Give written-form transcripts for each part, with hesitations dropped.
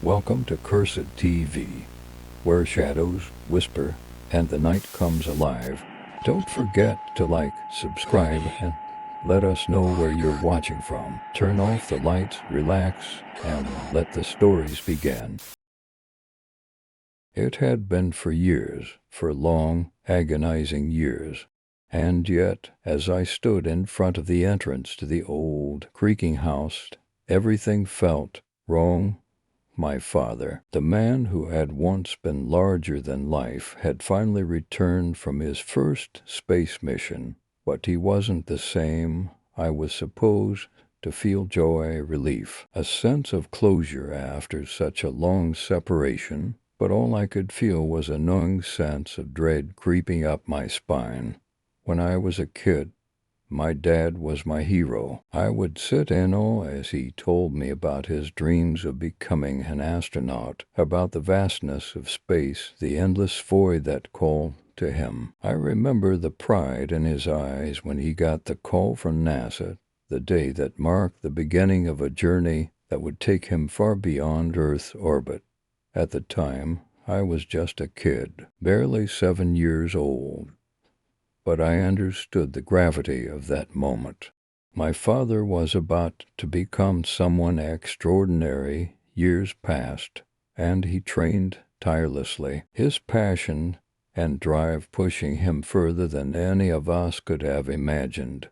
Welcome to Cursed TV, where shadows whisper and the night comes alive. Don't forget to like, subscribe, and let us know where you're watching from. Turn off the lights, relax, and let the stories begin. It had been for years, for long, agonizing years. And yet, as I stood in front of the entrance to the old, creaking house, everything felt wrong. My father, the man who had once been larger than life, had finally returned from his first space mission, but he wasn't the same. I was supposed to feel joy, relief, a sense of closure after such a long separation, but all I could feel was a gnawing sense of dread creeping up my spine. When I was a kid, my dad was my hero. I would sit in awe as he told me about his dreams of becoming an astronaut, about the vastness of space, the endless void that called to him. I remember the pride in his eyes when he got the call from NASA, the day that marked the beginning of a journey that would take him far beyond Earth's orbit. At the time, I was just a kid, barely 7 years old. But I understood the gravity of that moment. My father was about to become someone extraordinary. Years passed, and he trained tirelessly, his passion and drive pushing him further than any of us could have imagined.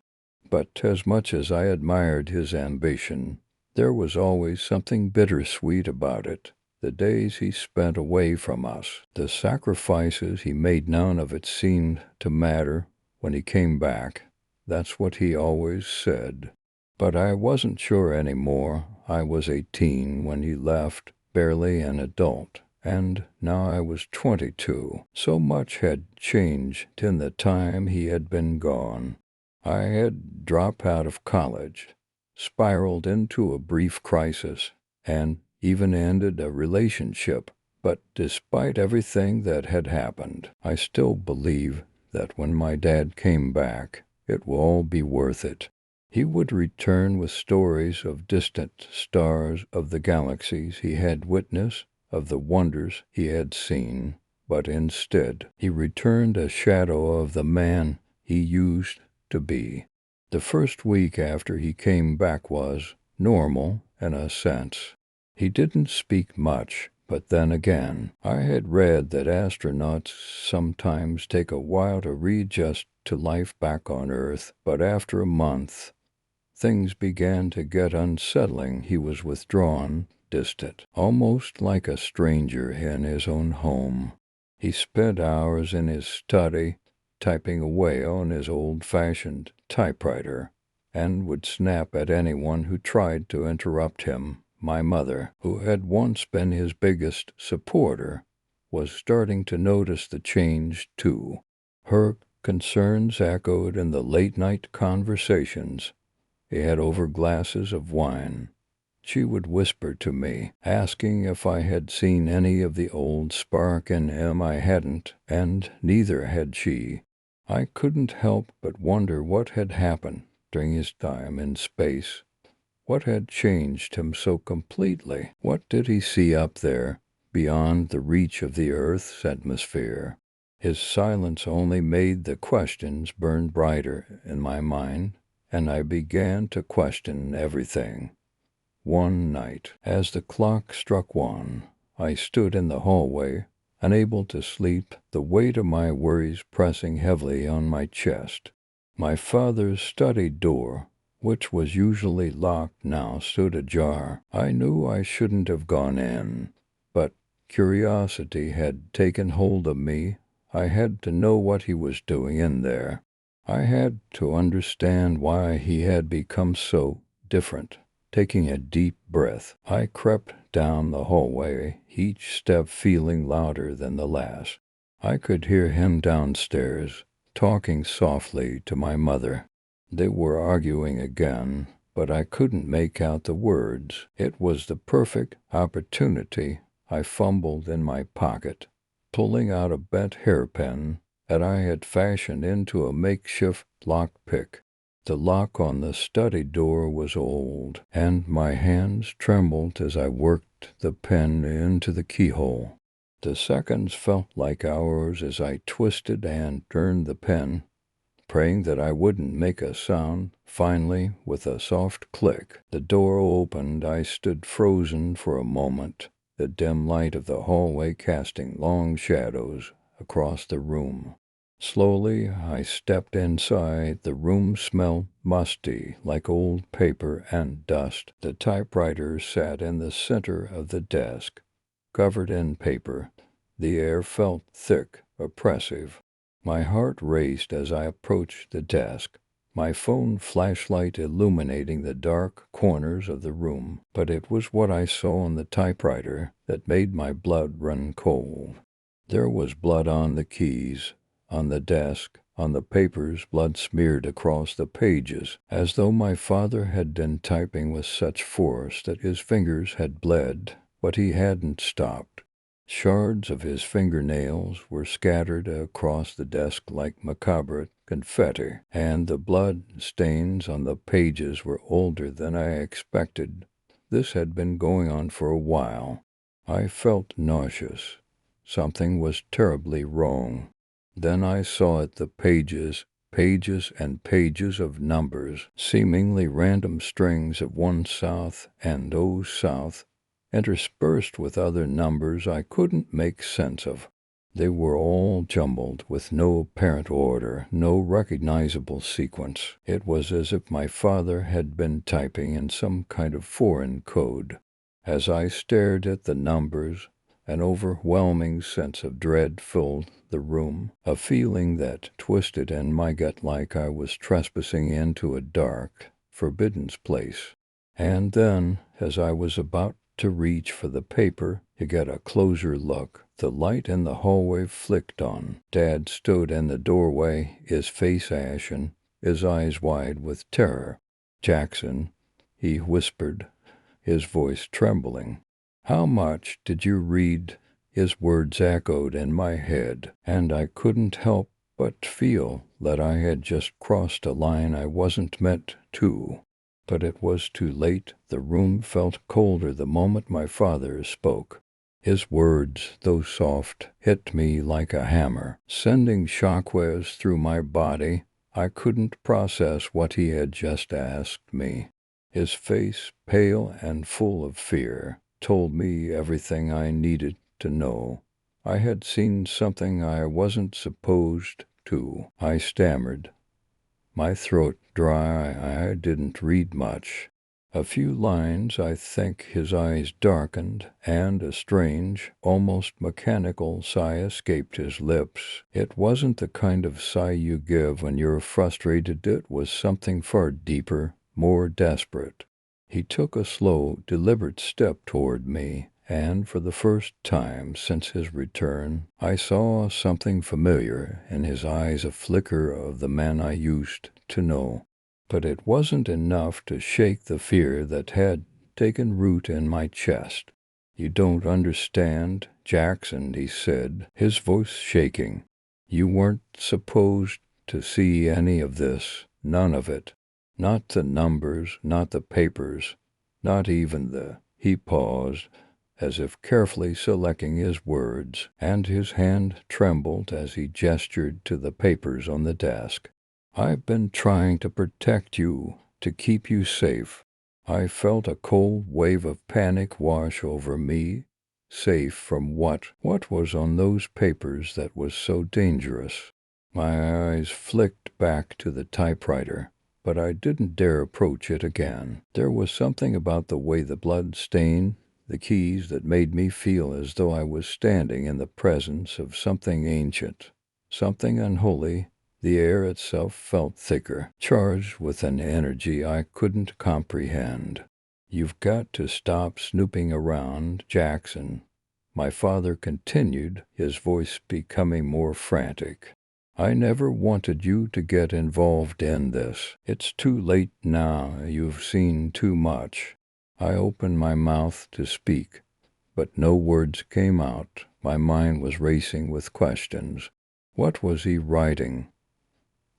But as much as I admired his ambition, there was always something bittersweet about it. The days he spent away from us, the sacrifices he made, none of it seemed to matter when he came back. That's what he always said. But I wasn't sure anymore. I was 18 when he left, barely an adult, and now I was 22. So much had changed in the time he had been gone. I had dropped out of college, spiraled into a brief crisis, and even ended a relationship. But despite everything that had happened, I still believe that when my dad came back, it will all be worth it. He would return with stories of distant stars, of the galaxies he had witnessed, of the wonders he had seen. But instead, he returned a shadow of the man he used to be. The first week after he came back was normal in a sense. He didn't speak much, but then again, I had read that astronauts sometimes take a while to readjust to life back on Earth, but after a month, things began to get unsettling. He was withdrawn, distant, almost like a stranger in his own home. He spent hours in his study, typing away on his old-fashioned typewriter, and would snap at anyone who tried to interrupt him. My mother, who had once been his biggest supporter, was starting to notice the change, too. Her concerns echoed in the late-night conversations he had over glasses of wine. She would whisper to me, asking if I had seen any of the old spark in him. I hadn't, and neither had she. I couldn't help but wonder what had happened during his time in space. What had changed him so completely? What did he see up there, beyond the reach of the Earth's atmosphere? His silence only made the questions burn brighter in my mind, and I began to question everything. One night, as the clock struck 1, I stood in the hallway, unable to sleep, the weight of my worries pressing heavily on my chest. My father's study door, which was usually locked, now stood ajar. I knew I shouldn't have gone in, but curiosity had taken hold of me. I had to know what he was doing in there. I had to understand why he had become so different. Taking a deep breath, I crept down the hallway, each step feeling louder than the last. I could hear him downstairs, talking softly to my mother. They were arguing again, but I couldn't make out the words. It was the perfect opportunity. I fumbled in my pocket, pulling out a bent hairpin that I had fashioned into a makeshift lockpick. The lock on the study door was old, and my hands trembled as I worked the pen into the keyhole. The seconds felt like hours as I twisted and turned the pen, praying that I wouldn't make a sound. Finally, with a soft click, the door opened. I stood frozen for a moment, the dim light of the hallway casting long shadows across the room. Slowly, I stepped inside. The room smelled musty, like old paper and dust. The typewriter sat in the center of the desk, covered in paper. The air felt thick, oppressive. My heart raced as I approached the desk, my phone flashlight illuminating the dark corners of the room. But it was what I saw on the typewriter that made my blood run cold. There was blood on the keys, on the desk, on the papers, blood smeared across the pages, as though my father had been typing with such force that his fingers had bled, but he hadn't stopped. Shards of his fingernails were scattered across the desk like macabre confetti, and the blood stains on the pages were older than I expected. This had been going on for a while. I felt nauseous. Something was terribly wrong. Then I saw it, the pages and pages of numbers, seemingly random strings of 1 south and 0 south, interspersed with other numbers I couldn't make sense of. They were all jumbled, with no apparent order, no recognizable sequence. It was as if my father had been typing in some kind of foreign code. As I stared at the numbers, an overwhelming sense of dread filled the room, a feeling that twisted in my gut like I was trespassing into a dark, forbidden place. And then, as I was about to reach for the paper to get a closer look, the light in the hallway flicked on. Dad stood in the doorway, his face ashen, his eyes wide with terror. "Jackson," he whispered, his voice trembling. "How much did you read?" His words echoed in my head, and I couldn't help but feel that I had just crossed a line I wasn't meant to. But it was too late. The room felt colder the moment my father spoke. His words, though soft, hit me like a hammer, sending shockwaves through my body. I couldn't process what he had just asked me. His face, pale and full of fear, told me everything I needed to know. I had seen something I wasn't supposed to. I stammered, my throat dry. I didn't read much. A few lines, I think. His eyes darkened, and a strange, almost mechanical sigh escaped his lips. It wasn't the kind of sigh you give when you're frustrated. It was something far deeper, more desperate. He took a slow, deliberate step toward me, and for the first time since his return, I saw something familiar in his eyes, a flicker of the man I used to know. But it wasn't enough to shake the fear that had taken root in my chest. "You don't understand, Jackson," he said, his voice shaking. "You weren't supposed to see any of this, none of it. Not the numbers, not the papers, not even the—" He paused, as if carefully selecting his words, and his hand trembled as he gestured to the papers on the desk. "I've been trying to protect you, to keep you safe." I felt a cold wave of panic wash over me. Safe from what? What was on those papers that was so dangerous? My eyes flicked back to the typewriter, but I didn't dare approach it again. There was something about the way the blood stained the keys that made me feel as though I was standing in the presence of something ancient, something unholy. The air itself felt thicker, charged with an energy I couldn't comprehend. "You've got to stop snooping around, Jackson," my father continued, his voice becoming more frantic. "I never wanted you to get involved in this. It's too late now. You've seen too much." I opened my mouth to speak, but no words came out. My mind was racing with questions. What was he writing?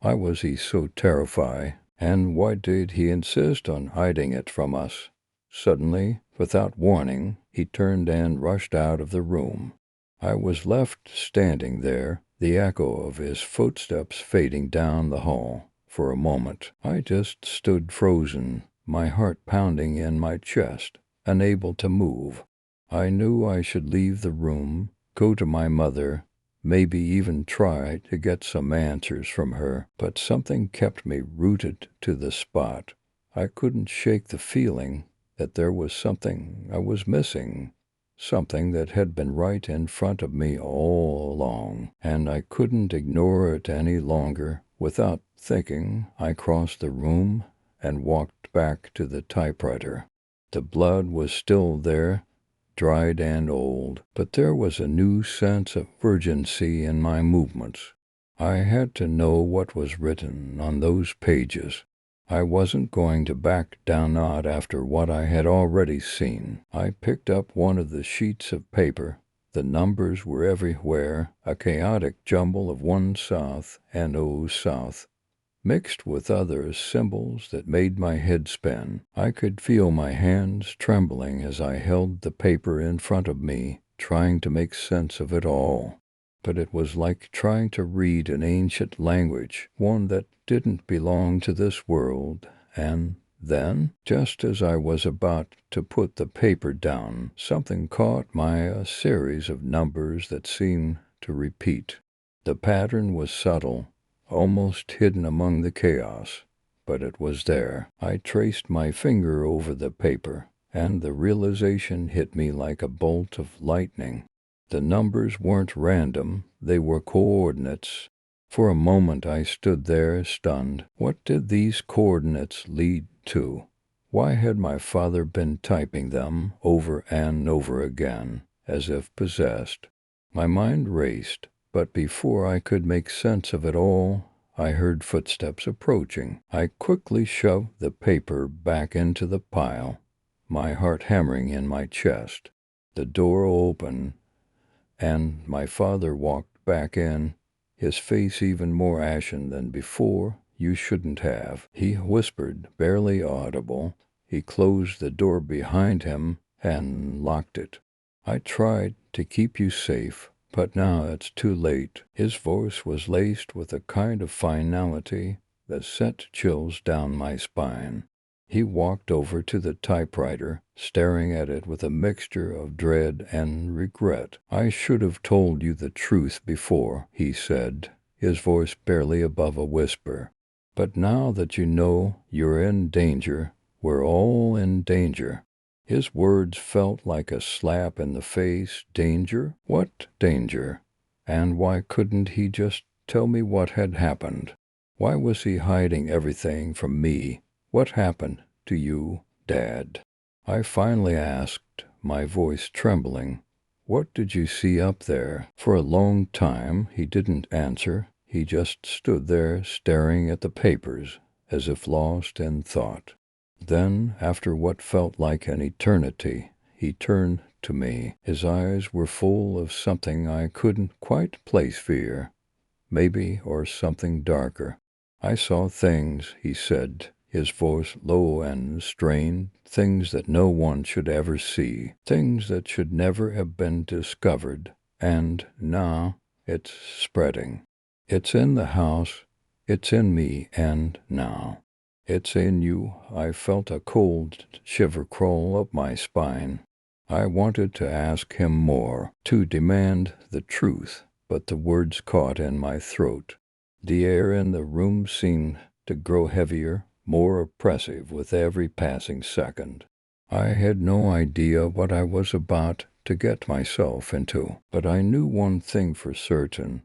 Why was he so terrified? And why did he insist on hiding it from us? Suddenly, without warning, he turned and rushed out of the room. I was left standing there, the echo of his footsteps fading down the hall. For a moment, I just stood frozen, my heart pounding in my chest, unable to move. I knew I should leave the room, go to my mother, maybe even try to get some answers from her, but something kept me rooted to the spot. I couldn't shake the feeling that there was something I was missing, something that had been right in front of me all along, and I couldn't ignore it any longer. Without thinking, I crossed the room and walked back to the typewriter. The blood was still there, dried and old, but there was a new sense of urgency in my movements. I had to know what was written on those pages. I wasn't going to back down, not after what I had already seen. I picked up one of the sheets of paper. The numbers were everywhere, a chaotic jumble of 1 south and 0 south, mixed with other symbols that made my head spin. I could feel my hands trembling as I held the paper in front of me, trying to make sense of it all. But it was like trying to read an ancient language, one that didn't belong to this world. And then, just as I was about to put the paper down, something caught my eye, a series of numbers that seemed to repeat. The pattern was subtle, almost hidden among the chaos, but it was there. I traced my finger over the paper, and the realization hit me like a bolt of lightning. The numbers weren't random, they were coordinates. For a moment I stood there, stunned. What did these coordinates lead to? Why had my father been typing them over and over again, as if possessed? My mind raced. But before I could make sense of it all, I heard footsteps approaching. I quickly shoved the paper back into the pile, my heart hammering in my chest. The door opened, and my father walked back in, his face even more ashen than before. "You shouldn't have," he whispered, barely audible. He closed the door behind him and locked it. "I tried to keep you safe, but now it's too late." His voice was laced with a kind of finality that sent chills down my spine. He walked over to the typewriter, staring at it with a mixture of dread and regret. "I should have told you the truth before," he said, his voice barely above a whisper. "But now that you know you're in danger, we're all in danger." His words felt like a slap in the face. Danger? What danger? And why couldn't he just tell me what had happened? Why was he hiding everything from me? "What happened to you, Dad?" I finally asked, my voice trembling. "What did you see up there?" For a long time he didn't answer. He just stood there staring at the papers, as if lost in thought. Then, after what felt like an eternity, he turned to me. His eyes were full of something I couldn't quite place. Fear, maybe, or something darker. "I saw things," he said, his voice low and strained, "things that no one should ever see, things that should never have been discovered. And now it's spreading. It's in the house, it's in me, and now it's in you." I felt a cold shiver crawl up my spine. I wanted to ask him more, to demand the truth, but the words caught in my throat. The air in the room seemed to grow heavier, more oppressive with every passing second. I had no idea what I was about to get myself into, but I knew one thing for certain.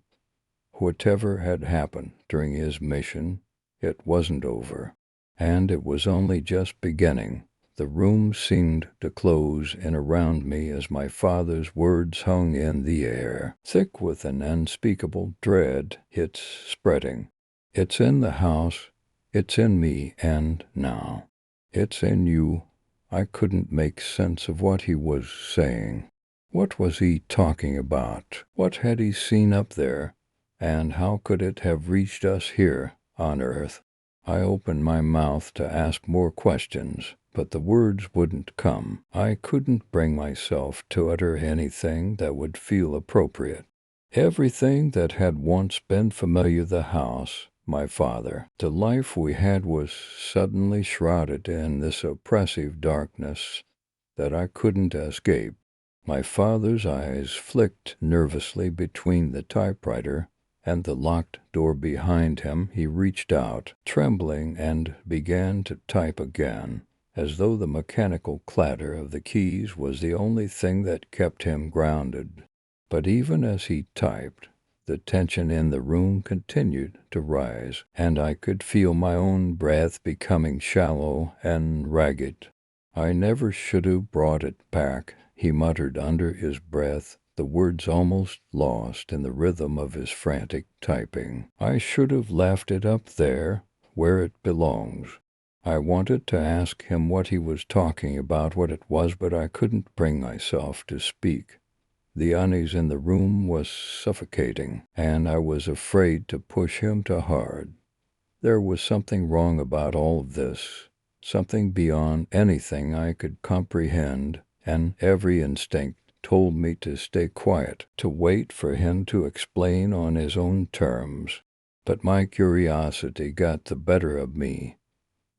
Whatever had happened during his mission, it wasn't over. And it was only just beginning. The room seemed to close in around me as my father's words hung in the air, thick with an unspeakable dread. "It's spreading. It's in the house, it's in me, and now it's in you." I couldn't make sense of what he was saying. What was he talking about? What had he seen up there? And how could it have reached us here on Earth? I opened my mouth to ask more questions, but the words wouldn't come. I couldn't bring myself to utter anything that would feel appropriate. Everything that had once been familiar, the house, my father, the life we had, was suddenly shrouded in this oppressive darkness that I couldn't escape. My father's eyes flicked nervously between the typewriter and the locked door behind him. He reached out, trembling, and began to type again, as though the mechanical clatter of the keys was the only thing that kept him grounded. But even as he typed, the tension in the room continued to rise, and I could feel my own breath becoming shallow and ragged. "I never should have brought it back," he muttered under his breath, the words almost lost in the rhythm of his frantic typing. "I should have left it up there, where it belongs." I wanted to ask him what he was talking about, what it was, but I couldn't bring myself to speak. The unease in the room was suffocating, and I was afraid to push him too hard. There was something wrong about all of this, something beyond anything I could comprehend, and every instinct told me to stay quiet, to wait for him to explain on his own terms. But my curiosity got the better of me.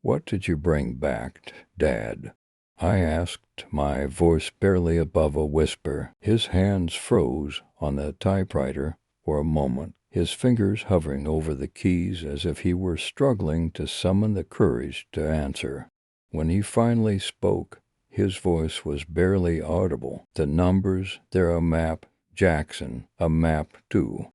"What did you bring back, Dad?" I asked, my voice barely above a whisper. His hands froze on the typewriter for a moment, his fingers hovering over the keys as if he were struggling to summon the courage to answer. When he finally spoke, his voice was barely audible. "The numbers, they're a map, Jackson, a map to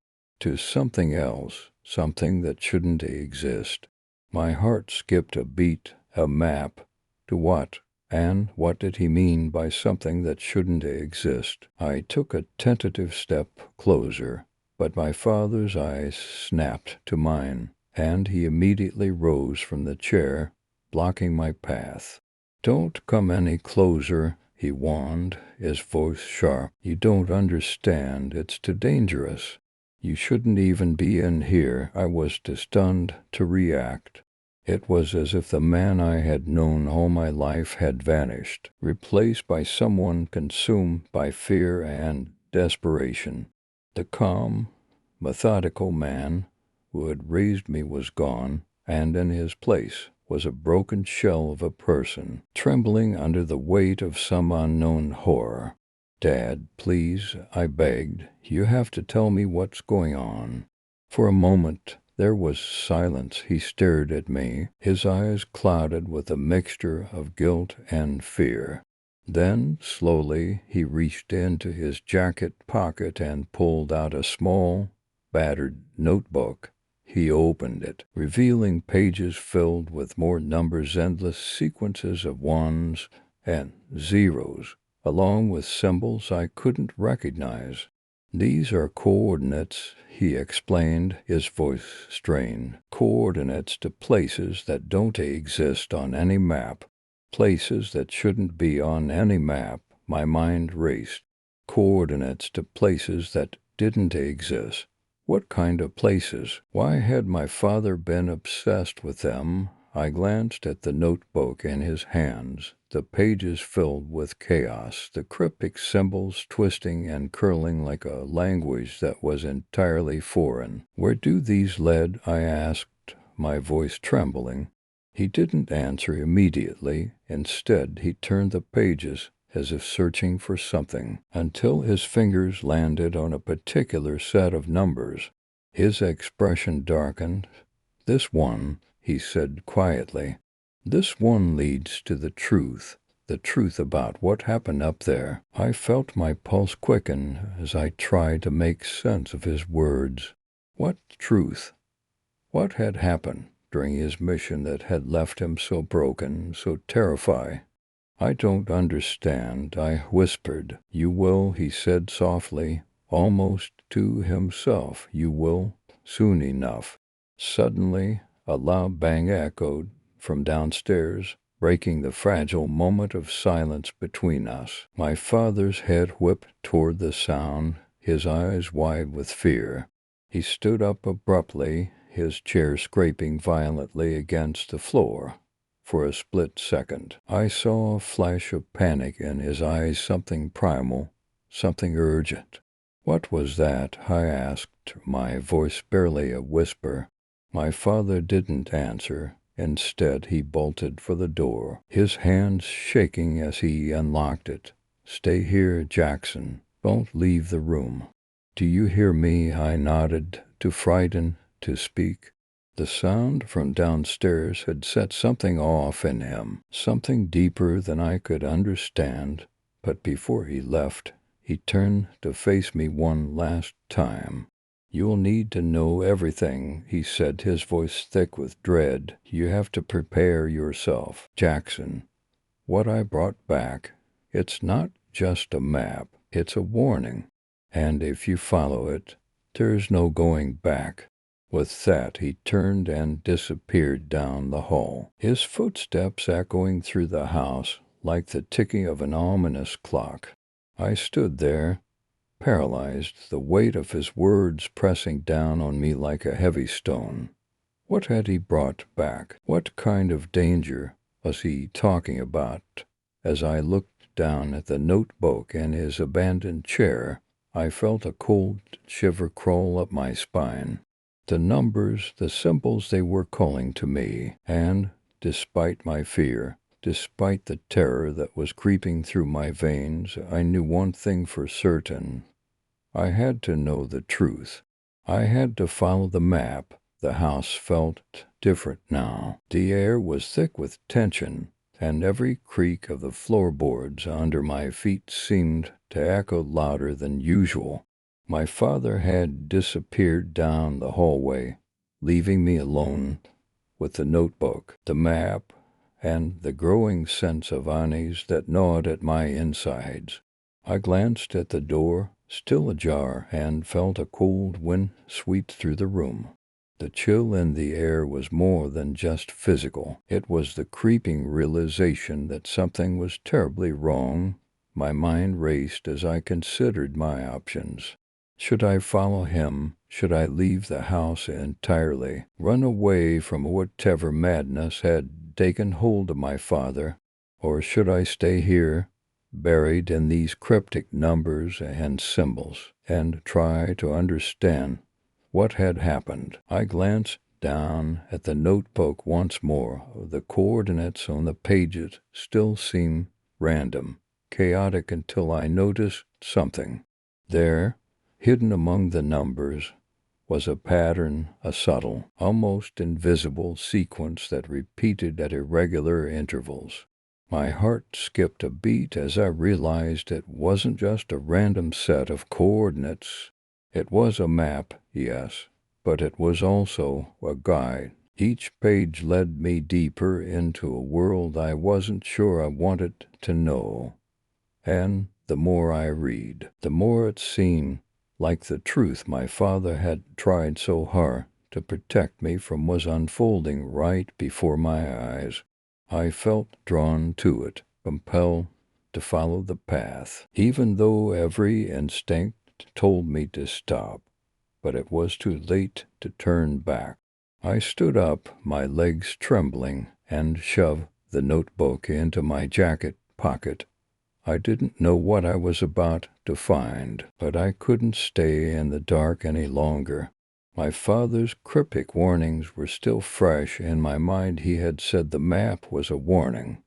something else, something that shouldn't exist." My heart skipped a beat. A map? To what? And what did he mean by something that shouldn't exist? I took a tentative step closer, but my father's eyes snapped to mine, and he immediately rose from the chair, blocking my path. "Don't come any closer," he warned, his voice sharp. "You don't understand. It's too dangerous. You shouldn't even be in here." I was too stunned to react. It was as if the man I had known all my life had vanished, replaced by someone consumed by fear and desperation. The calm, methodical man who had raised me was gone, and in his place was a broken shell of a person, trembling under the weight of some unknown horror. "Dad, please," I begged, "you have to tell me what's going on." For a moment there was silence. He stared at me, his eyes clouded with a mixture of guilt and fear. Then, slowly, he reached into his jacket pocket and pulled out a small, battered notebook. He opened it, revealing pages filled with more numbers, endless sequences of ones and zeros, along with symbols I couldn't recognize. "These are coordinates," he explained, his voice strained. "Coordinates to places that don't exist on any map. Places that shouldn't be on any map." My mind raced. Coordinates to places that didn't exist. What kind of places? Why had my father been obsessed with them? I glanced at the notebook in his hands, the pages filled with chaos, the cryptic symbols twisting and curling like a language that was entirely foreign. "Where do these lead?" I asked, my voice trembling. He didn't answer immediately. Instead, he turned the pages as if searching for something, until his fingers landed on a particular set of numbers. His expression darkened. "This one," he said quietly, "this one leads to the truth about what happened up there." I felt my pulse quicken as I tried to make sense of his words. What truth? What had happened during his mission that had left him so broken, so terrified? "I don't understand," I whispered. "You will," he said softly, almost to himself. "You will, soon enough." Suddenly, a loud bang echoed from downstairs, breaking the fragile moment of silence between us. My father's head whipped toward the sound, his eyes wide with fear. He stood up abruptly, his chair scraping violently against the floor. For a split second, I saw a flash of panic in his eyes, something primal, something urgent. "What was that?" I asked, my voice barely a whisper. My father didn't answer. Instead, he bolted for the door, his hands shaking as he unlocked it. "Stay here, Jackson. Don't leave the room." "Do you hear me?" I nodded, too frightened to speak. The sound from downstairs had set something off in him, something deeper than I could understand. But before he left, he turned to face me one last time. "You'll need to know everything," he said, his voice thick with dread. "You have to prepare yourself, Jackson. What I brought back, it's not just a map, it's a warning. And if you follow it, there's no going back." With that, he turned and disappeared down the hall, his footsteps echoing through the house like the ticking of an ominous clock. I stood there, paralyzed, the weight of his words pressing down on me like a heavy stone. What had he brought back? What kind of danger was he talking about? As I looked down at the notebook and his abandoned chair, I felt a cold shiver crawl up my spine. The numbers, the symbols, they were calling to me, and, despite my fear, despite the terror that was creeping through my veins, I knew one thing for certain. I had to know the truth. I had to follow the map. The house felt different now. The air was thick with tension, and every creak of the floorboards under my feet seemed to echo louder than usual. My father had disappeared down the hallway, leaving me alone with the notebook, the map, and the growing sense of unease that gnawed at my insides. I glanced at the door, still ajar, and felt a cold wind sweep through the room. The chill in the air was more than just physical. It was the creeping realization that something was terribly wrong. My mind raced as I considered my options. Should I follow him? Should I leave the house entirely, run away from whatever madness had taken hold of my father? Or should I stay here, buried in these cryptic numbers and symbols, and try to understand what had happened? I glanced down at the notebook once more. The coordinates on the pages still seemed random, chaotic, until I noticed something. There, hidden among the numbers, was a pattern, a subtle, almost invisible sequence that repeated at irregular intervals. My heart skipped a beat as I realized it wasn't just a random set of coordinates. It was a map, yes, but it was also a guide. Each page led me deeper into a world I wasn't sure I wanted to know. And the more I read, the more it seemed like the truth my father had tried so hard to protect me from was unfolding right before my eyes. I felt drawn to it, compelled to follow the path, even though every instinct told me to stop. But it was too late to turn back. I stood up, my legs trembling, and shoved the notebook into my jacket pocket. I didn't know what I was about to find, but I couldn't stay in the dark any longer. My father's cryptic warnings were still fresh in my mind. He had said the map was a warning,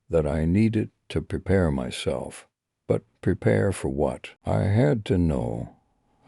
that I needed to prepare myself. But prepare for what? I had to know.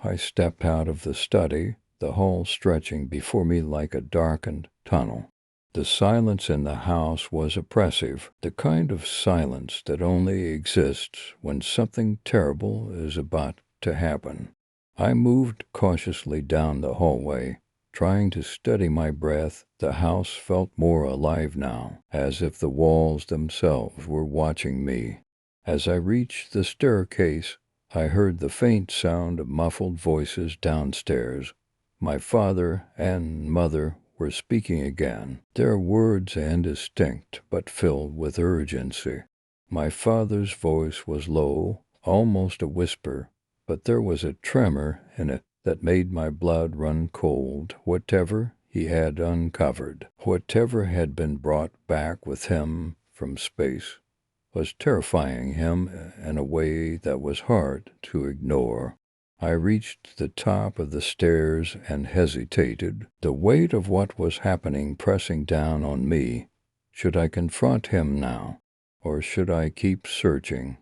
I stepped out of the study, the hall stretching before me like a darkened tunnel. The silence in the house was oppressive, the kind of silence that only exists when something terrible is about to happen. I moved cautiously down the hallway, trying to steady my breath. The house felt more alive now, as if the walls themselves were watching me. As I reached the staircase, I heard the faint sound of muffled voices downstairs. My father and mother were speaking again, their words indistinct but filled with urgency. My father's voice was low, almost a whisper, but there was a tremor in it that made my blood run cold. Whatever he had uncovered. Whatever had been brought back with him from space was terrifying him in a way that was hard to ignore. I reached the top of the stairs and hesitated, the weight of what was happening pressing down on me. Should I confront him now, or should I keep searching,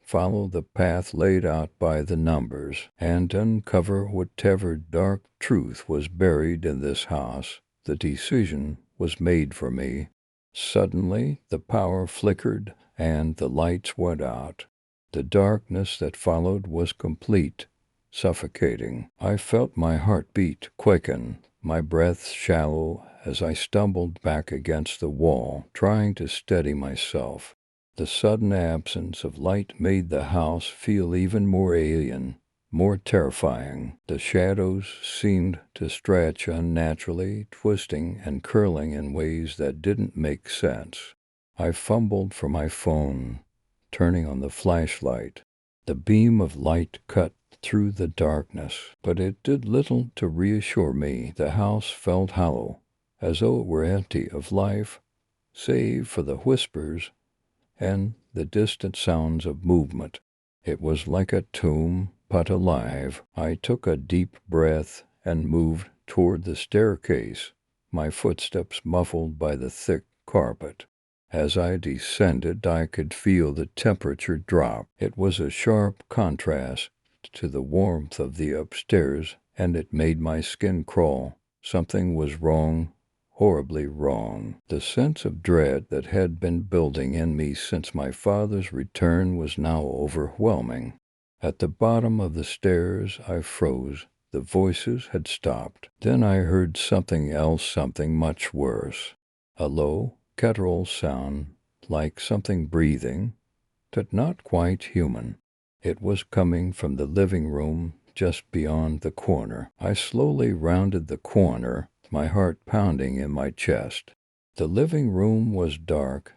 follow the path laid out by the numbers, and uncover whatever dark truth was buried in this house? The decision was made for me. Suddenly, the power flickered and the lights went out. The darkness that followed was complete, suffocating. I felt my heartbeat quicken, my breath shallow as I stumbled back against the wall, trying to steady myself. The sudden absence of light made the house feel even more alien, more terrifying. The shadows seemed to stretch unnaturally, twisting and curling in ways that didn't make sense. I fumbled for my phone, turning on the flashlight. The beam of light cut through the darkness, but it did little to reassure me. The house felt hollow, as though it were empty of life, save for the whispers and the distant sounds of movement. It was like a tomb, but alive. I took a deep breath and moved toward the staircase, my footsteps muffled by the thick carpet. As I descended, I could feel the temperature drop. It was a sharp contrast to the warmth of the upstairs, and it made my skin crawl. Something was wrong, horribly wrong. The sense of dread that had been building in me since my father's return was now overwhelming. At the bottom of the stairs, I froze. The voices had stopped. Then I heard something else, something much worse. A low, guttural sound, like something breathing, but not quite human. It was coming from the living room just beyond the corner. I slowly rounded the corner, my heart pounding in my chest. The living room was dark,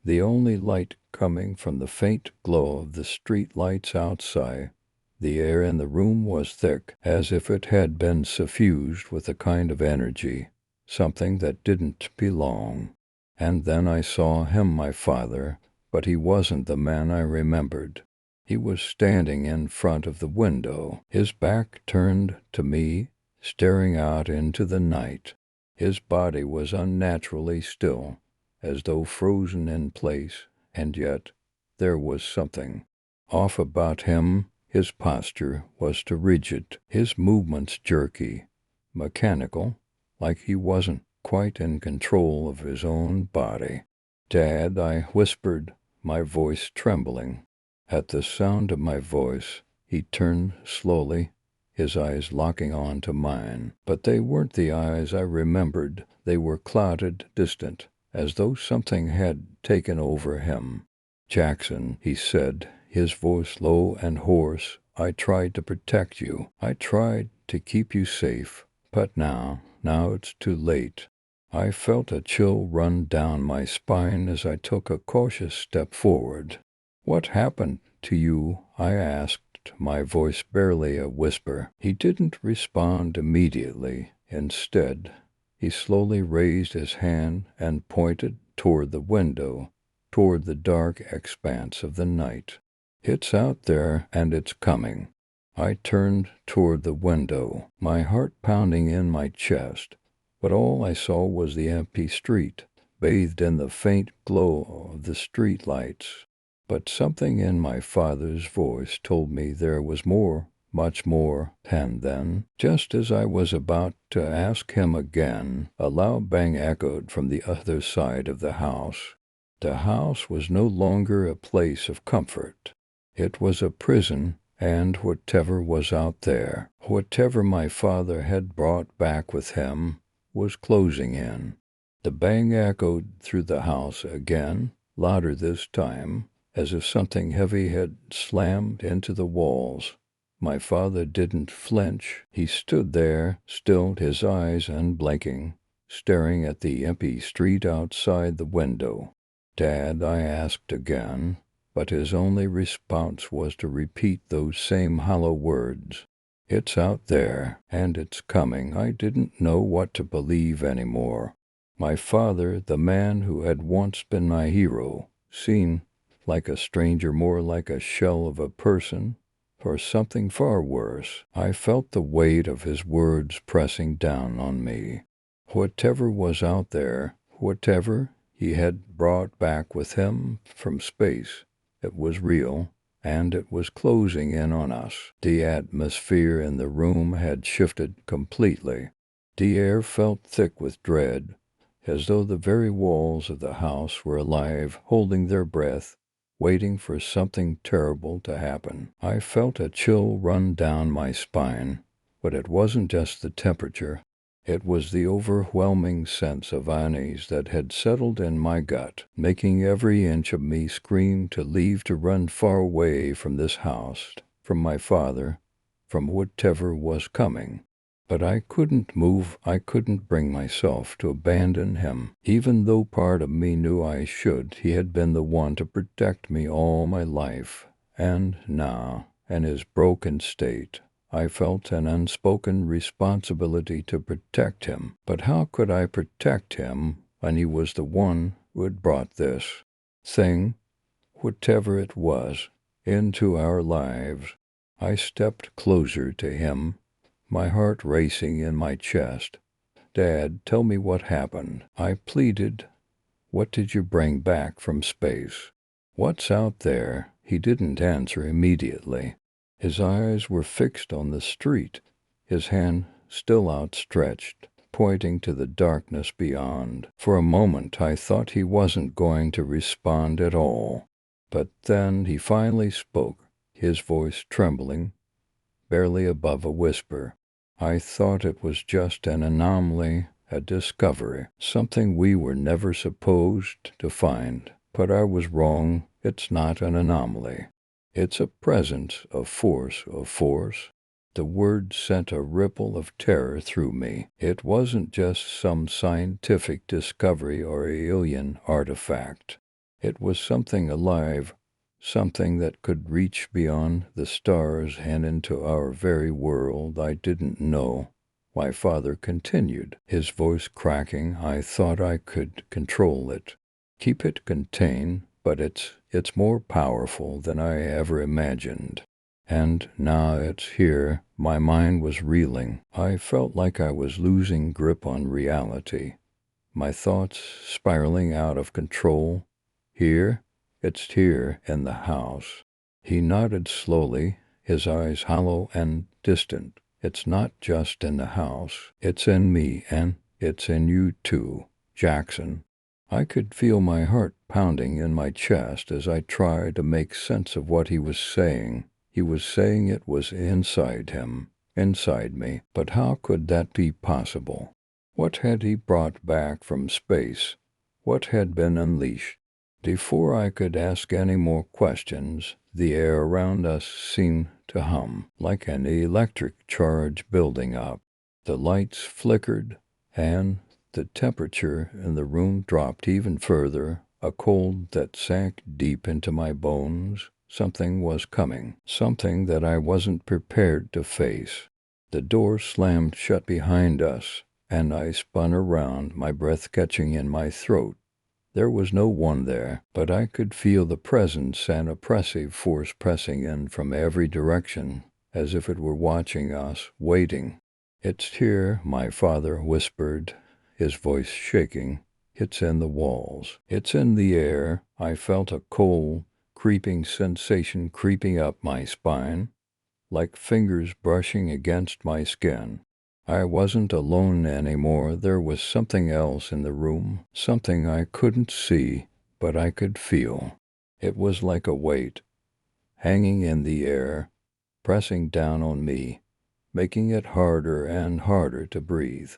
the only light coming from the faint glow of the street lights outside. The air in the room was thick, as if it had been suffused with a kind of energy, something that didn't belong. And then I saw him, my father, but he wasn't the man I remembered. He was standing in front of the window, his back turned to me, staring out into the night. His body was unnaturally still, as though frozen in place, and yet there was something off about him. His posture was too rigid, his movements jerky, mechanical, like he wasn't quite in control of his own body. "Dad," I whispered, my voice trembling. At the sound of my voice, he turned slowly, his eyes locking on to mine. But they weren't the eyes I remembered. They were clouded, distant, as though something had taken over him. "Jackson," he said, his voice low and hoarse, "I tried to protect you. I tried to keep you safe. But now it's too late." I felt a chill run down my spine as I took a cautious step forward. "What happened to you?" I asked, my voice barely a whisper. He didn't respond immediately. Instead, he slowly raised his hand and pointed toward the window, toward the dark expanse of the night. "It's out there, and it's coming." I turned toward the window, my heart pounding in my chest, but all I saw was the empty street, bathed in the faint glow of the street lights. But something in my father's voice told me there was more, much more, and then, just as I was about to ask him again, a loud bang echoed from the other side of the house. The house was no longer a place of comfort. It was a prison, and whatever was out there, whatever my father had brought back with him, was closing in. The bang echoed through the house again, louder this time, as if something heavy had slammed into the walls. My father didn't flinch. He stood there, still, his eyes unblinking, staring at the empty street outside the window. "Dad," I asked again, but his only response was to repeat those same hollow words. It's out there, and it's coming. I didn't know what to believe anymore. My father, the man who had once been my hero, seemed like a stranger, more like a shell of a person, or something far worse. I felt the weight of his words pressing down on me. Whatever was out there, whatever he had brought back with him from space, it was real, and it was closing in on us. The atmosphere in the room had shifted completely. The air felt thick with dread, as though the very walls of the house were alive, holding their breath, waiting for something terrible to happen. I felt a chill run down my spine, but it wasn't just the temperature. It was the overwhelming sense of unease that had settled in my gut, making every inch of me scream to leave, to run far away from this house, from my father, from whatever was coming. But I couldn't move. I couldn't bring myself to abandon him, even though part of me knew I should. He had been the one to protect me all my life, and now, in his broken state, I felt an unspoken responsibility to protect him. But how could I protect him when he was the one who had brought this thing, whatever it was, into our lives? I stepped closer to him, my heart racing in my chest. "Dad, tell me what happened," I pleaded. "What did you bring back from space? What's out there?" He didn't answer immediately. His eyes were fixed on the street, his hand still outstretched, pointing to the darkness beyond. For a moment I thought he wasn't going to respond at all. But then he finally spoke, his voice trembling, barely above a whisper. "I thought it was just an anomaly, a discovery, something we were never supposed to find. But I was wrong. It's not an anomaly. It's a presence, a force, a force." The word sent a ripple of terror through me. It wasn't just some scientific discovery or alien artifact. It was something alive, something that could reach beyond the stars and into our very world. I didn't know. My father continued, his voice cracking. "I thought I could control it, keep it contained, but it's more powerful than I ever imagined. And now it's here." My mind was reeling. I felt like I was losing grip on reality, my thoughts spiraling out of control. "Here? It's here in the house." He nodded slowly, his eyes hollow and distant. "It's not just in the house. It's in me, and it's in you too, Jackson." I could feel my heart pounding in my chest as I tried to make sense of what he was saying. He was saying it was inside him, inside me. But how could that be possible? What had he brought back from space? What had been unleashed? Before I could ask any more questions, the air around us seemed to hum, like an electric charge building up. The lights flickered, and the temperature in the room dropped even further, a cold that sank deep into my bones. Something was coming, something that I wasn't prepared to face. The door slammed shut behind us, and I spun around, my breath catching in my throat. There was no one there, but I could feel the presence and oppressive force pressing in from every direction, as if it were watching us, waiting. "It's here," my father whispered, his voice shaking. "It's in the walls. It's in the air." I felt a cold, creeping sensation creeping up my spine, like fingers brushing against my skin. I wasn't alone anymore. There was something else in the room, something I couldn't see, but I could feel. It was like a weight, hanging in the air, pressing down on me, making it harder and harder to breathe.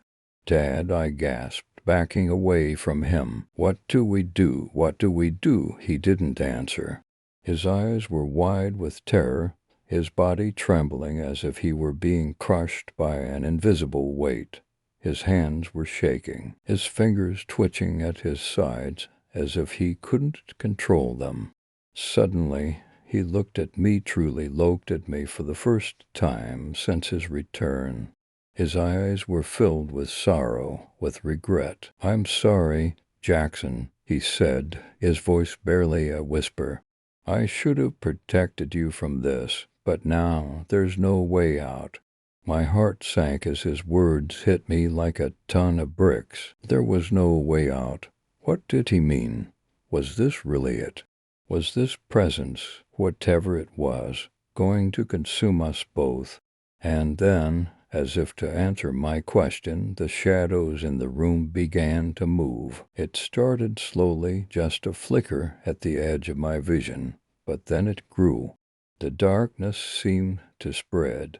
"Dad," I gasped, backing away from him. "What do we do? What do we do?" He didn't answer. His eyes were wide with terror, his body trembling as if he were being crushed by an invisible weight. His hands were shaking, his fingers twitching at his sides as if he couldn't control them. Suddenly, He looked at me, truly looked at me for the first time since his return. His eyes were filled with sorrow, with regret. "I'm sorry, Jackson," he said, his voice barely a whisper. "I should have protected you from this, but now there's no way out." My heart sank as his words hit me like a ton of bricks. There was no way out. What did he mean? Was this really it? Was this presence, whatever it was, going to consume us both? And then, as if to answer my question, the shadows in the room began to move. It started slowly, just a flicker at the edge of my vision, but then it grew. The darkness seemed to spread,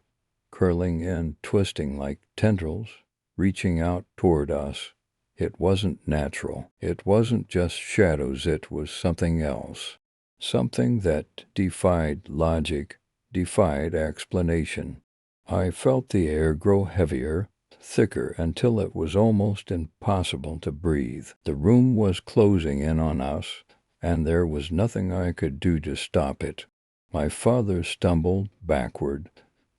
curling and twisting like tendrils, reaching out toward us. It wasn't natural. It wasn't just shadows. It was something else. Something that defied logic, defied explanation. I felt the air grow heavier, thicker, until it was almost impossible to breathe. The room was closing in on us, and there was nothing I could do to stop it. My father stumbled backward,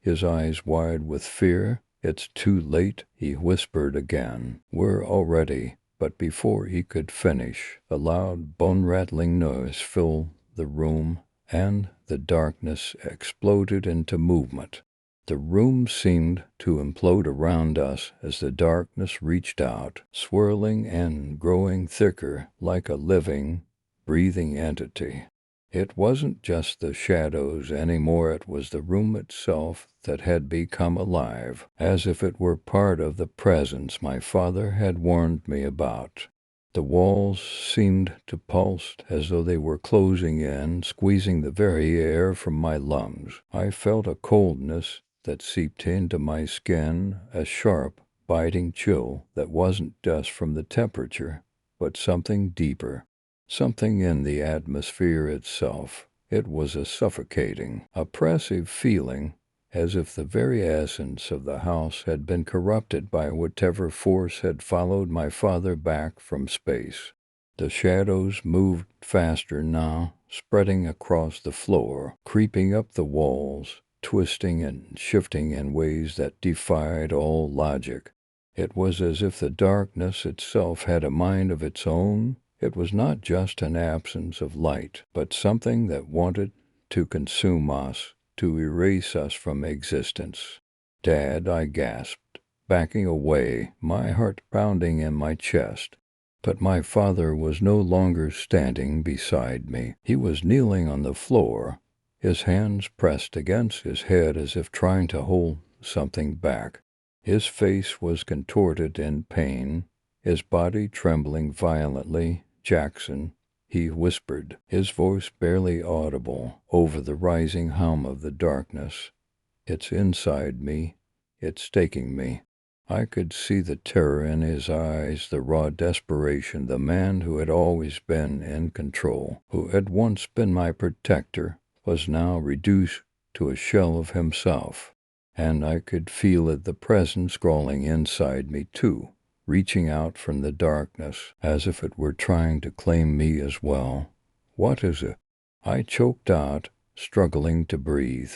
his eyes wide with fear. "It's too late," he whispered again. "We're already—" But before he could finish, a loud, bone-rattling noise filled the room, and the darkness exploded into movement. The room seemed to implode around us as the darkness reached out, swirling and growing thicker like a living, breathing entity. It wasn't just the shadows anymore, it was the room itself that had become alive, as if it were part of the presence my father had warned me about. The walls seemed to pulse as though they were closing in, squeezing the very air from my lungs. I felt a coldness that seeped into my skin, a sharp, biting chill that wasn't just from the temperature, but something deeper. Something in the atmosphere itself. It was a suffocating, oppressive feeling, as if the very essence of the house had been corrupted by whatever force had followed my father back from space. The shadows moved faster now, spreading across the floor, creeping up the walls, twisting and shifting in ways that defied all logic. It was as if the darkness itself had a mind of its own. It was not just an absence of light, but something that wanted to consume us, to erase us from existence. "Dad," I gasped, backing away, my heart pounding in my chest. But my father was no longer standing beside me. He was kneeling on the floor, his hands pressed against his head as if trying to hold something back. His face was contorted in pain, his body trembling violently. "Jackson," he whispered, his voice barely audible over the rising hum of the darkness. "It's inside me. It's taking me." I could see the terror in his eyes, the raw desperation. The man who had always been in control, who had once been my protector, was now reduced to a shell of himself. And I could feel it, the presence crawling inside me too, reaching out from the darkness, as if it were trying to claim me as well. "What is it?" I choked out, struggling to breathe.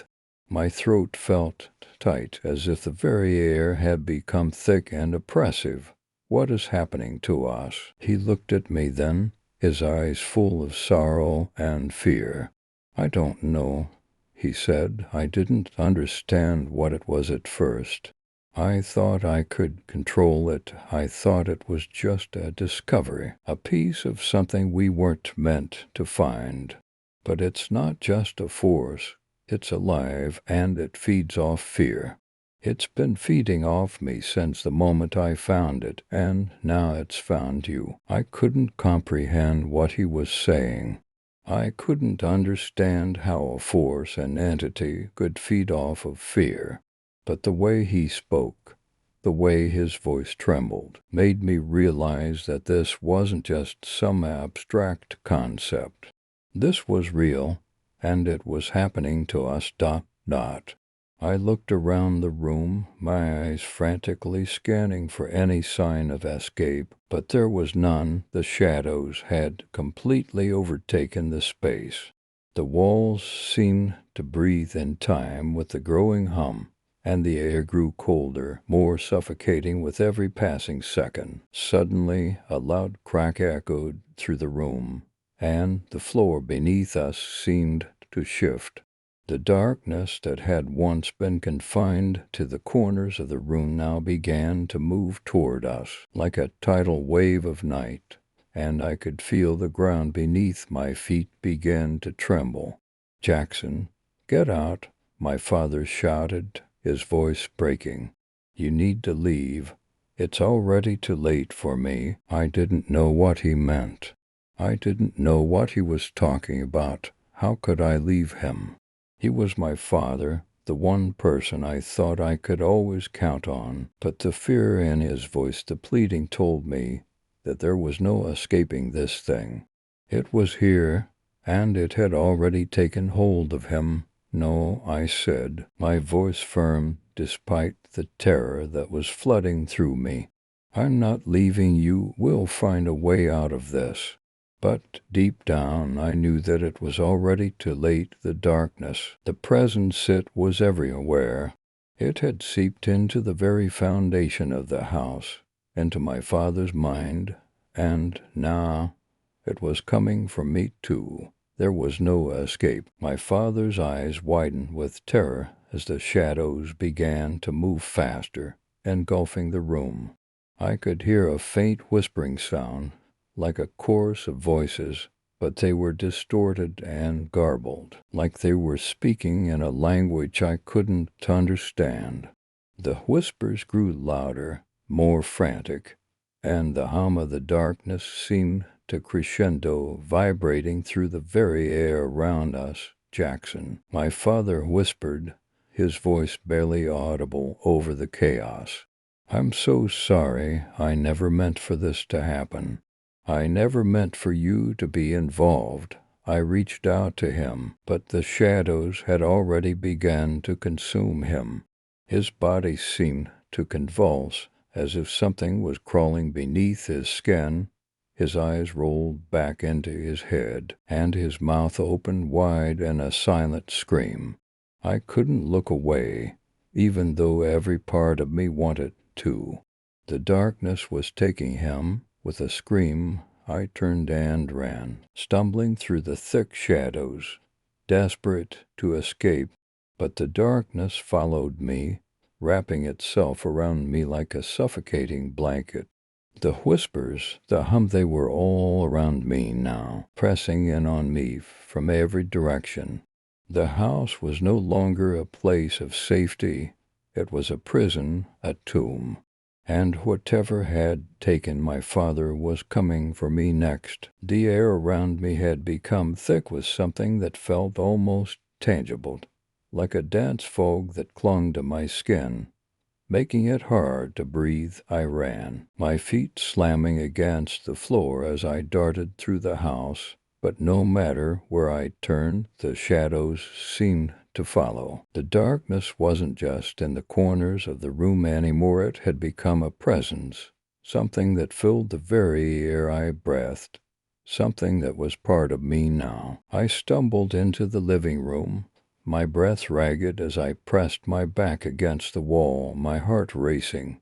My throat felt tight, as if the very air had become thick and oppressive. "What is happening to us?" He looked at me then, his eyes full of sorrow and fear. "I don't know," he said. "I didn't understand what it was at first. I thought I could control it. I thought it was just a discovery, a piece of something we weren't meant to find. But it's not just a force. It's alive, and it feeds off fear. It's been feeding off me since the moment I found it, and now it's found you." I couldn't comprehend what he was saying. I couldn't understand how a force, an entity, could feed off of fear. But the way he spoke, the way his voice trembled, made me realize that this wasn't just some abstract concept. This was real, and it was happening to us. I looked around the room, my eyes frantically scanning for any sign of escape, but there was none. The shadows had completely overtaken the space. The walls seemed to breathe in time with the growing hum, and the air grew colder, more suffocating with every passing second. Suddenly, a loud crack echoed through the room, and the floor beneath us seemed to shift. The darkness that had once been confined to the corners of the room now began to move toward us like a tidal wave of night, and I could feel the ground beneath my feet begin to tremble. "Jackson, get out," my father shouted, his voice breaking. "You need to leave. It's already too late for me." I didn't know what he meant. I didn't know what he was talking about. How could I leave him? He was my father, the one person I thought I could always count on, but the fear in his voice, the pleading, told me that there was no escaping this thing. It was here, and it had already taken hold of him. "No," I said, my voice firm despite the terror that was flooding through me. "I'm not leaving you. We'll find a way out of this." But deep down I knew that it was already too late. The darkness, the presence, it was everywhere. It had seeped into the very foundation of the house, into my father's mind, and now it was coming for me too. There was no escape. My father's eyes widened with terror as the shadows began to move faster, engulfing the room. I could hear a faint whispering sound, like a chorus of voices, but they were distorted and garbled, like they were speaking in a language I couldn't understand. The whispers grew louder, more frantic, and the hum of the darkness seemed to crescendo, vibrating through the very air around us. "Jackson," my father whispered, his voice barely audible over the chaos. "I'm so sorry. I never meant for this to happen. I never meant for you to be involved." I reached out to him, but the shadows had already begun to consume him. His body seemed to convulse, as if something was crawling beneath his skin. His eyes rolled back into his head, and his mouth opened wide in a silent scream. I couldn't look away, even though every part of me wanted to. The darkness was taking him. With a scream, I turned and ran, stumbling through the thick shadows, desperate to escape, but the darkness followed me, wrapping itself around me like a suffocating blanket. The whispers, the hum, they were all around me now, pressing in on me from every direction. The house was no longer a place of safety. It was a prison, a tomb. And whatever had taken my father was coming for me next. The air around me had become thick with something that felt almost tangible, like a dense fog that clung to my skin, making it hard to breathe. I ran, my feet slamming against the floor as I darted through the house, but no matter where I turned, the shadows seemed to follow. The darkness wasn't just in the corners of the room anymore. It had become a presence, something that filled the very air I breathed, something that was part of me now. I stumbled into the living room, my breath ragged as I pressed my back against the wall, my heart racing.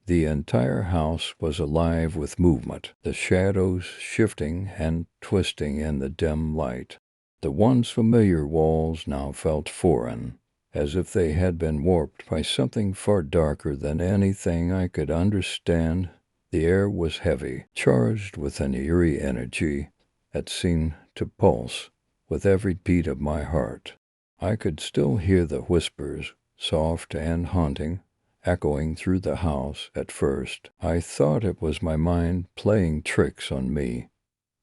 The entire house was alive with movement, the shadows shifting and twisting in the dim light. The once familiar walls now felt foreign, as if they had been warped by something far darker than anything I could understand. The air was heavy, charged with an eerie energy that seemed to pulse with every beat of my heart. I could still hear the whispers, soft and haunting, echoing through the house. At first, I thought it was my mind playing tricks on me,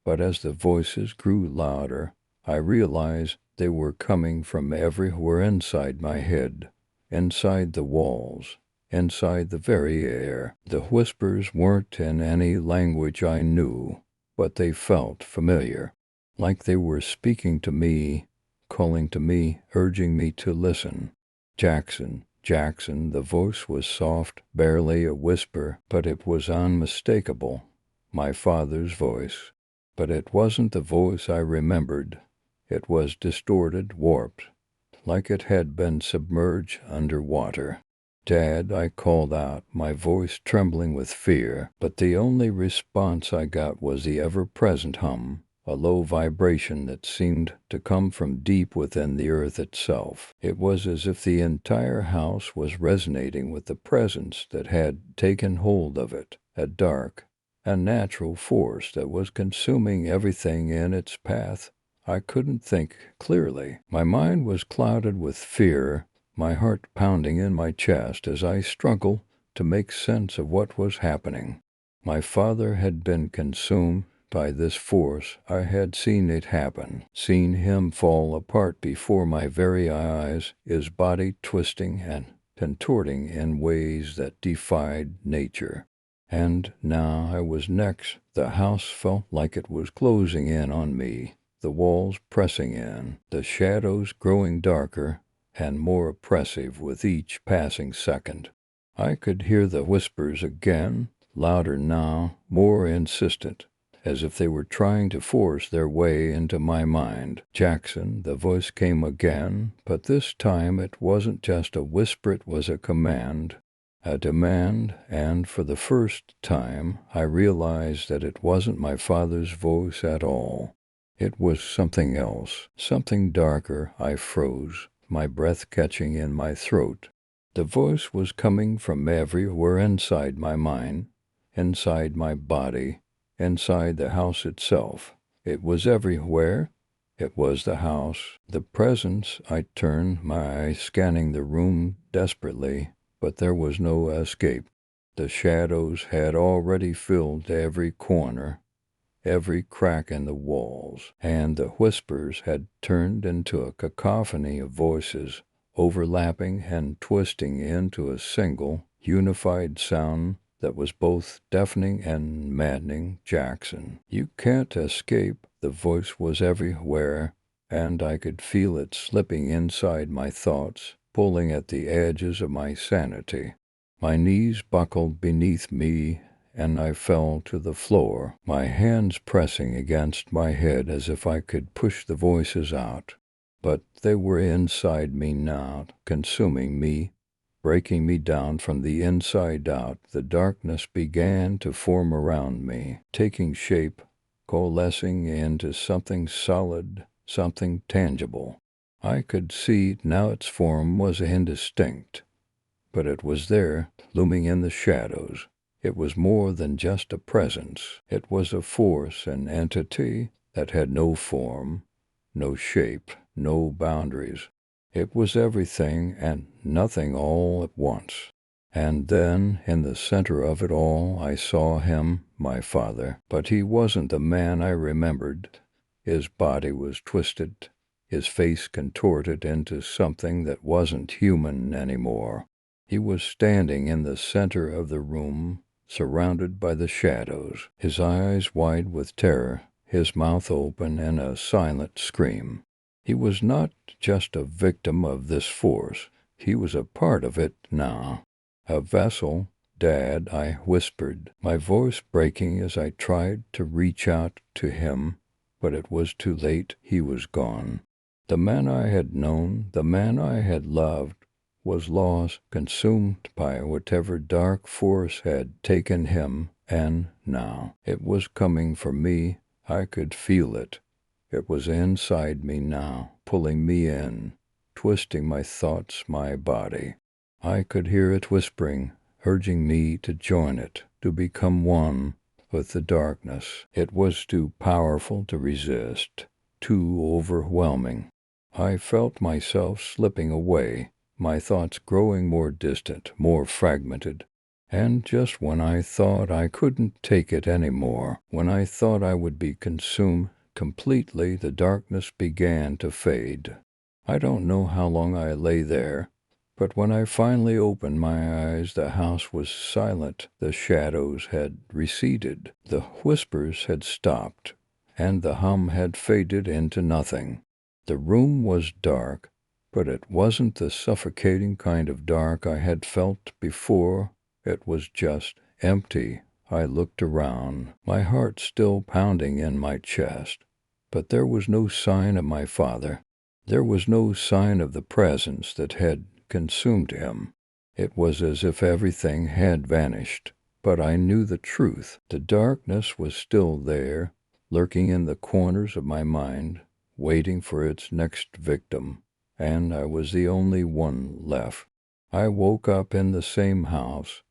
but as the voices grew louder, I realized they were coming from everywhere inside my head, inside the walls, inside the very air. The whispers weren't in any language I knew, but they felt familiar, like they were speaking to me, calling to me, urging me to listen. "Jackson, Jackson," the voice was soft, barely a whisper, but it was unmistakable. My father's voice. But it wasn't the voice I remembered. It was distorted, warped, like it had been submerged underwater. "Dad," I called out, my voice trembling with fear, but the only response I got was the ever-present hum, a low vibration that seemed to come from deep within the earth itself. It was as if the entire house was resonating with the presence that had taken hold of it, a dark, unnatural force that was consuming everything in its path. I couldn't think clearly. My mind was clouded with fear, my heart pounding in my chest as I struggled to make sense of what was happening. My father had been consumed by this force. I had seen it happen, seen him fall apart before my very eyes, his body twisting and contorting in ways that defied nature. And now I was next. The house felt like it was closing in on me, the walls pressing in, the shadows growing darker and more oppressive with each passing second. I could hear the whispers again, louder now, more insistent, as if they were trying to force their way into my mind. "Jackson," the voice came again, but this time it wasn't just a whisper, it was a command, a demand, and for the first time I realized that it wasn't my father's voice at all. It was something else, something darker. I froze, my breath catching in my throat. The voice was coming from everywhere inside my mind, inside my body, inside the house itself. It was everywhere. It was the house, the presence. I turned, my eyes scanning the room desperately, but there was no escape. The shadows had already filled every corner, every crack in the walls, and the whispers had turned into a cacophony of voices, overlapping and twisting into a single, unified sound that was both deafening and maddening. "Jackson, you can't escape." The voice was everywhere, and I could feel it slipping inside my thoughts, pulling at the edges of my sanity. My knees buckled beneath me, and I fell to the floor, my hands pressing against my head as if I could push the voices out. But they were inside me now, consuming me, breaking me down from the inside out. The darkness began to form around me, taking shape, coalescing into something solid, something tangible. I could see now its form was indistinct, but it was there, looming in the shadows. It was more than just a presence. It was a force, an entity that had no form, no shape, no boundaries. It was everything and nothing all at once. And then, in the center of it all, I saw him, my father. But he wasn't the man I remembered. His body was twisted, his face contorted into something that wasn't human anymore. He was standing in the center of the room, surrounded by the shadows, his eyes wide with terror, his mouth open in a silent scream. He was not just a victim of this force. He was a part of it now. A vessel. "Dad," I whispered, my voice breaking as I tried to reach out to him, but it was too late. He was gone. The man I had known, the man I had loved, was lost, consumed by whatever dark force had taken him, and now it was coming for me. I could feel it. It was inside me now, pulling me in, twisting my thoughts, my body. I could hear it whispering, urging me to join it, to become one with the darkness. It was too powerful to resist, too overwhelming. I felt myself slipping away, my thoughts growing more distant, more fragmented. And just when I thought I couldn't take it anymore, when I thought I would be consumed completely, the darkness began to fade. I don't know how long I lay there, but when I finally opened my eyes, the house was silent. The shadows had receded, the whispers had stopped, and the hum had faded into nothing. The room was dark, but it wasn't the suffocating kind of dark I had felt before. It was just empty. I looked around, my heart still pounding in my chest. but there was no sign of my father. There was no sign of the presence that had consumed him. It was as if everything had vanished. But I knew the truth. The darkness was still there, lurking in the corners of my mind, waiting for its next victim, and I was the only one left. I woke up in the same house,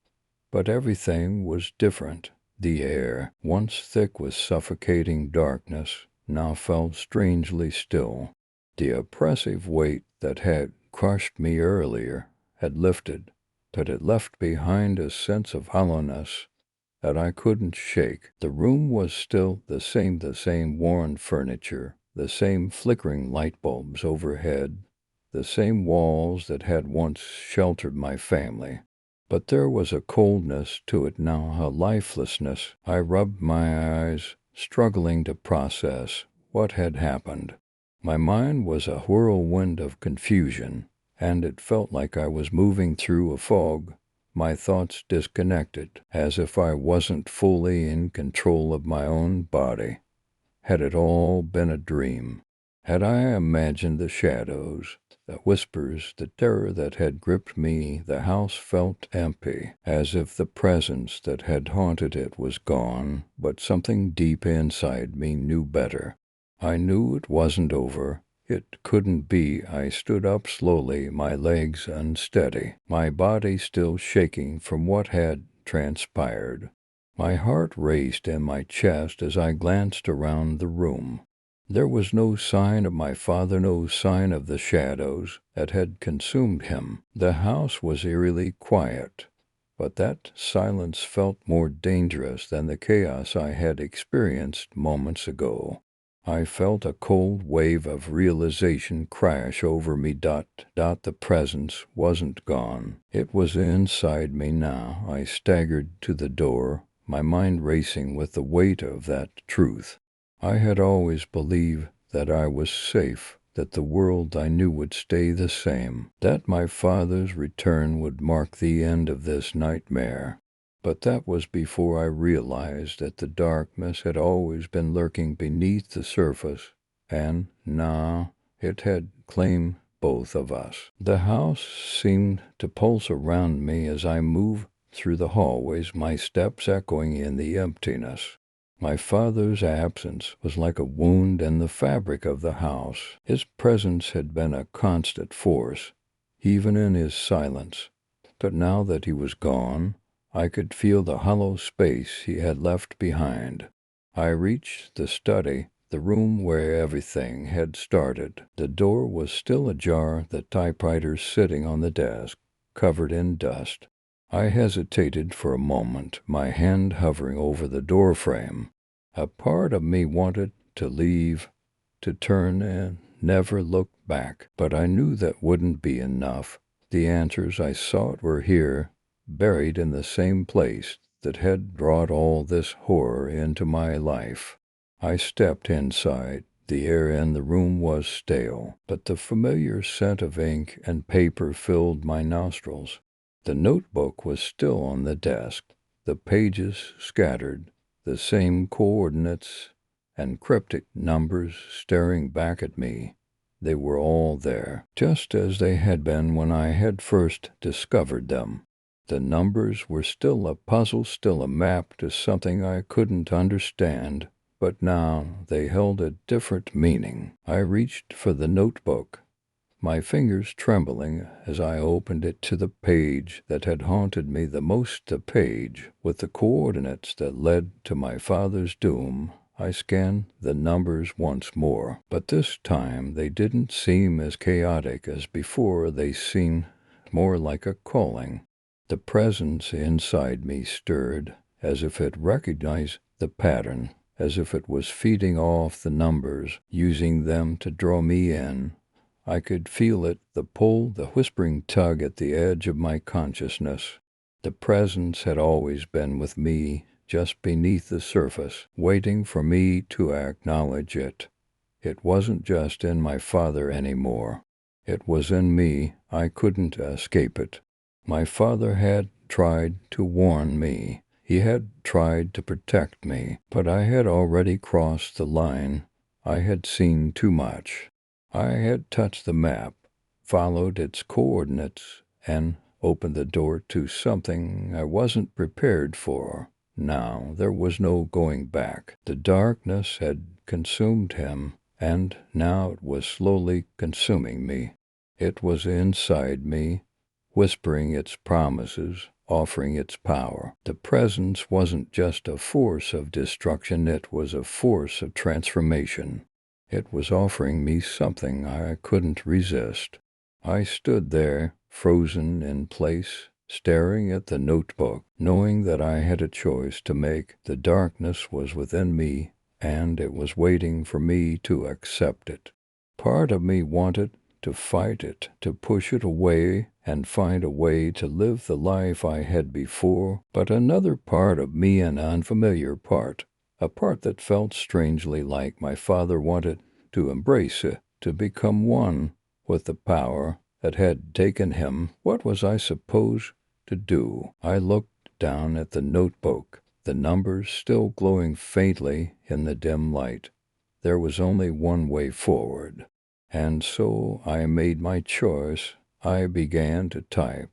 but everything was different. The air, once thick with suffocating darkness, now felt strangely still. The oppressive weight that had crushed me earlier had lifted, but it left behind a sense of hollowness that I couldn't shake. The room was still the same worn furniture, the same flickering light bulbs overhead, the same walls that had once sheltered my family. But there was a coldness to it now, a lifelessness. I rubbed my eyes, struggling to process what had happened. My mind was a whirlwind of confusion, and it felt like I was moving through a fog, my thoughts disconnected, as if I wasn't fully in control of my own body. Had it all been a dream? Had I imagined the shadows, the whispers, the terror that had gripped me? The house felt empty, as if the presence that had haunted it was gone, but something deep inside me knew better. I knew it wasn't over. It couldn't be. I stood up slowly, my legs unsteady, my body still shaking from what had transpired. My heart raced in my chest as I glanced around the room. There was no sign of my father, no sign of the shadows that had consumed him. The house was eerily quiet, but that silence felt more dangerous than the chaos I had experienced moments ago. I felt a cold wave of realization crash over me. The presence wasn't gone. It was inside me now. I staggered to the door, my mind racing with the weight of that truth. I had always believed that I was safe, that the world I knew would stay the same, that my father's return would mark the end of this nightmare. But that was before I realized that the darkness had always been lurking beneath the surface, and now it had claimed both of us. The house seemed to pulse around me as I moved through the hallways, my steps echoing in the emptiness. My father's absence was like a wound in the fabric of the house. His presence had been a constant force, even in his silence. But now that he was gone, I could feel the hollow space he had left behind. I reached the study, the room where everything had started. The door was still ajar, the typewriter sitting on the desk, covered in dust. I hesitated for a moment, my hand hovering over the doorframe. A part of me wanted to leave, to turn and never look back, but I knew that wouldn't be enough. The answers I sought were here, buried in the same place that had brought all this horror into my life. I stepped inside. The air in the room was stale, but the familiar scent of ink and paper filled my nostrils. The notebook was still on the desk, the pages scattered, the same coordinates and cryptic numbers staring back at me. They were all there, just as they had been when I had first discovered them. The numbers were still a puzzle, still a map to something I couldn't understand, but now they held a different meaning. I reached for the notebook, my fingers trembling as I opened it to the page that had haunted me the most, the page with the coordinates that led to my father's doom. I scanned the numbers once more, but this time they didn't seem as chaotic as before. They seemed more like a calling. The presence inside me stirred, as if it recognized the pattern, as if it was feeding off the numbers, using them to draw me in. I could feel it, the pull, the whispering tug at the edge of my consciousness. The presence had always been with me, just beneath the surface, waiting for me to acknowledge it. It wasn't just in my father anymore. It was in me. I couldn't escape it. My father had tried to warn me. He had tried to protect me, but I had already crossed the line. I had seen too much. I had touched the map, followed its coordinates, and opened the door to something I wasn't prepared for. Now there was no going back. The darkness had consumed him, and now it was slowly consuming me. It was inside me, whispering its promises, offering its power. The presence wasn't just a force of destruction, it was a force of transformation. It was offering me something I couldn't resist. I stood there, frozen in place, staring at the notebook, knowing that I had a choice to make. The darkness was within me, and it was waiting for me to accept it. Part of me wanted to fight it, to push it away and find a way to live the life I had before, but another part of me, an unfamiliar part, a part that felt strangely like my father, wanted to embrace it, to become one with the power that had taken him. What was I supposed to do? I looked down at the notebook, the numbers still glowing faintly in the dim light. There was only one way forward. And so I made my choice. I began to type.